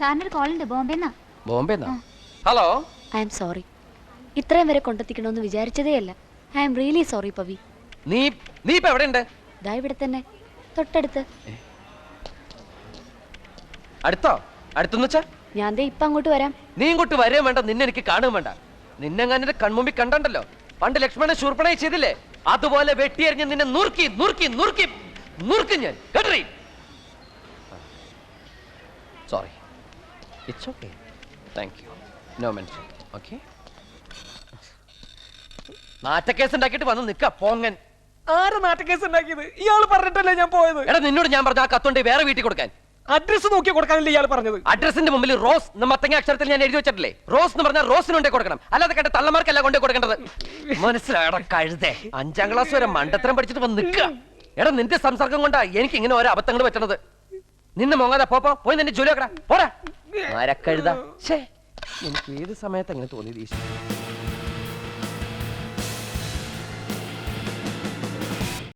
സാറിന്റെ ഒരു കോൾ ഉണ്ട് ബോംബെന്നാ. ബോംബെന്നാ? ഹലോ. I am sorry. ഇത്രയും വരെ കൊണ്ടെത്തിക്കണമെന്ന് വിചാരിച്ചതേ അല്ല. I am really sorry Pavi. നീ ഇപ്പൊ എവിടെയുണ്ട്? ദാ ഇവിടെ തന്നെ, തൊട്ടടുത്ത്. അടുത്തോ? അടുത്തെന്ന് വെച്ചാ? ഞാൻ ദേ ഇപ്പൊ അങ്ങോട്ട് വരാം. നീ ഇങ്ങോട്ട് വരെയും വേണ്ട, നിന്നെ എനിക്ക് കാണുകയും വേണ്ട. നിന്നെങ്ങാനെ കൺമുമ്പിൽ കണ്ടല്ലോ, പണ്ട് ലക്ഷ്മണൻ ശൂർപ്പണയെ ചെയ്തില്ലേ, അതുപോലെ വെട്ടിയെറിഞ്ഞ് നിന്നെ നുറുക്കി നുറുക്കി നുറുക്കി നുറുക്കി ഞാൻ കേട്ടറി. Sorry, it's okay, thank you, no mention. Okay, നാറ്റക്കേസ് ഉണ്ടാക്കിയിട്ട് വന്ന് നിക്ക പോങ്ങൻ. ആര് നാട്ടുകേസ് ഉണ്ടാക്കിയത്? ഇയാള് പറഞ്ഞിട്ടല്ലേ ഞാൻ പോയത്. എടാ നിന്നോട് ഞാൻ പറഞ്ഞ ആ കത്തുണ്ട് വേറെ വീട്ടിൽ കൊടുക്കാൻ. അഡ്രസ് നോക്കി കൊടുക്കാനല്ലേ ഇയാൾ പറഞ്ഞത്? അഡ്രസിന്റെ മുമ്പിൽ റോസ് എന്ന മത്തങ്ങ അക്ഷരത്തിൽ ഞാൻ എഴുതി വെച്ചിട്ടില്ലേ? റോസ് എന്ന് പറഞ്ഞാൽ റോസിന് കൊണ്ടേ കൊടുക്കണം, അല്ലാതെ കണ്ട തള്ളമാർക്കല്ല കൊണ്ടേ കൊടുക്കേണ്ടത്. മനസ്സിലായടാ കഴുതേ? 5ാം ക്ലാസ് വരെ മണ്ടത്തരം പഠിച്ചിട്ട് വന്ന് നിൽക്കുക. എടാ നിന്റെ സംസർഗം കൊണ്ടാ എനിക്ക് ഇങ്ങനെ ഓരോ അബദ്ധങ്ങൾ പറ്റണത്. നിന്നെ മോങ്ങാതെ പോയി നിന്റെ ജോലി വെക്കടാ, പോടാ മരക്കഴുത. എനിക്ക് ഏത് സമയത്ത് അങ്ങനെ തോന്നിയത് ഈശ്വരൻ.